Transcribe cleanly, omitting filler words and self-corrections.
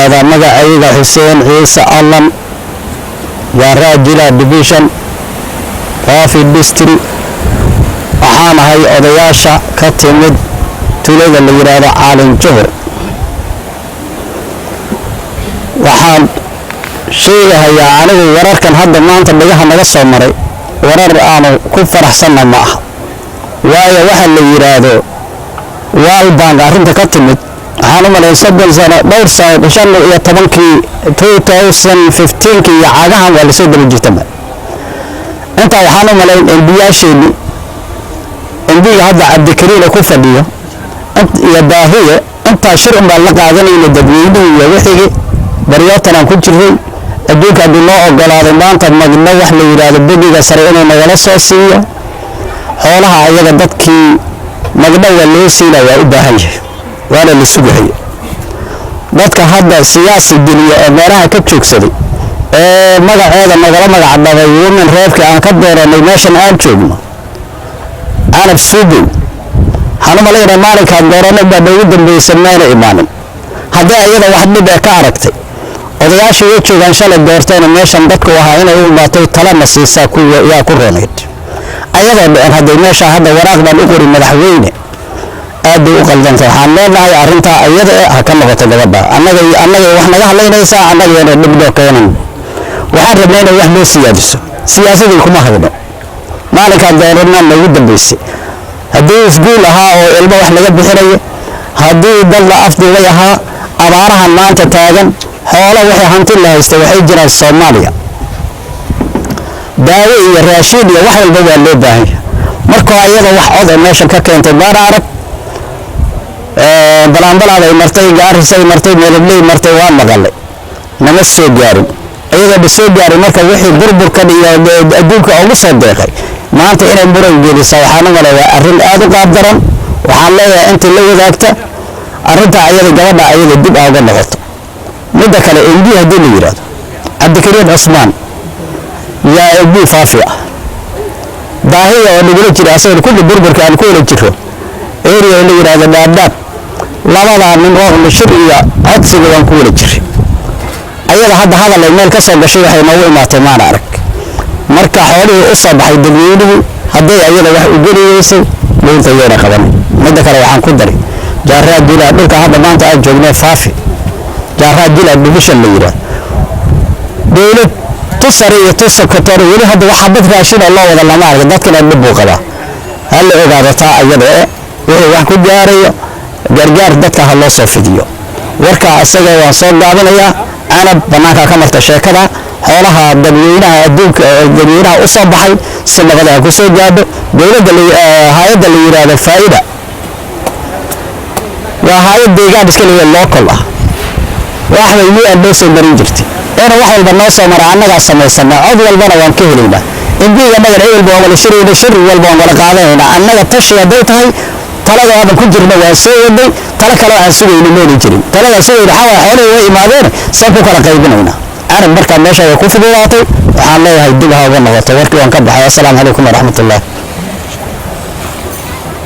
yiraahdaa magacayga Xuseen Ciise Allan Jaaraa Jila Division Faafi District waxaan ahay odayaasha ka timid tuulada la yiraahdo Caalin Juhur waxaan sheegayaa anigu wararkan hadda maanta dhagaha naga soo maray warar aanu ku faraxsanna ma aha waayo waxa la yiraahdo waalbaan arrinta ka timid waxaan u maleeyay 7 sano dhowr sano 2015 iyo cagahan waa la soo daba jirtay inta waxaan u maleeyay NBAsheeni NBA hadda Cabdikariin ku fadhiyo iyo baahiye inta shir um la qaadanayna dadweynaha iyo wixii bariyatan ku jiray adduunka noo ogolaaday maanta magna wax la yiraahdo badiga sare inuu nagala soo siiyo xoolaha ayaga dadkii magna loo siinayo waa u baahan yahay waana la sugahay dadka hadda siyaasi diniya ee meelaha ka joogsaday ee magaceeda nagala magacdabay women reebka aan ka dooranay meeshan aan joogno aan suubin hanu maleeyay maalinka dooranay baa ugu dambeysay meena imaanin hadda ayada wax dhib ka aragtay odayaasha way joogan shalay doortayna meeshan dadku waxa inay u baatay tala nasiisa ku yaa ku roonayd ayada aan hadda meesha hadda waraaqdan u qori madaxweyne aad u qaldantay waxaan leenahay arrinta ayada ha ka noqoto gabadha annaga wax naga hadlaynaysa annaga dhibdo keenan waxaan rabnaa wax loo siyaadiso siyaasadda kuma hadlo maalinka dooranna lagu dambeysay haddii iskuul ahaa oo ilmo wax laga bixinayo haddii dad la afduubay ahaa abaarahan maanta taagan xoolo waxay hanti la haystay waxay jiraan Soomaaliya daawo iyo raashin iyo wax walba waa loo baahan yahay marka ayada wax cod meesha ka keentay baar arag balanbalada ay martay gaarisay martay meelay martay waa maqalay nama soo gaarin ayada soo gaarin marka wixii burburka iyo adduunka ugu soo deeqay maanta inay muran geliso waxaan u maleeyaa arrin aad u qaab daran waxaan leeyahay inta la wadaagta arrinta ayada gabadha ayada dib uga noqoto midda kale indii hadii la yiraahdo Cabdikariin Cusmaan yaa ugu faafiya baahiya oo nagula jira asagoo kulli burburka aan ku wada jiro area la yiraahdo daadad labada nin oo shir iyo codsiga waan ku wada jiray ayada hadda hadal ay meel ka soo gashay waxay noogu imaatay maan arag marka xoolihii u soo baxay dadweynuhu haday ayada wax u geliyeysay leeyta yeena qaban midda kale waxaan ku daray Jaaraa Jila dhulka hadda maanta aan joogno faafi Jaaraa Jila division la yiraahdo dawlad tusariyo tusakatoro wali hadda waxa dad raashin loo wada lama arag dadkana dib u qaba hal ogaado taa ayada wixii wax ku gaarayo gargaar dadka ha loo soo fidiyo warka asaga waan soo gaabinayaa ana banaanka ka marta sheekada xoolaha dadweynaha adduunka dadweynaha u soo baxay sanadada ku soo gaadho dawladda hay'adda la yiraahdo faa'iida waa hay'ad deegaan iska leeyahay local ah waxa ay loo soo marin jirtay أنا واحد بالناس ومر عنك سميسنا عضو البنا وانكهلنا إن بيجا نجر أول بوم ولا شيء ولا شر ولا بوم ولا قاعدين عنك تشي بيتها ترى هذا كل جرنا وسوي دي ترى كلا أسوي نمون يجري ترى أسوي الحوا حوله وإمادين سبوا كلا قيبنا هنا أنا بركة ماشى يكون في بلاطي حالي هيدلها والله وتوكل وانكب السلام عليكم ورحمة الله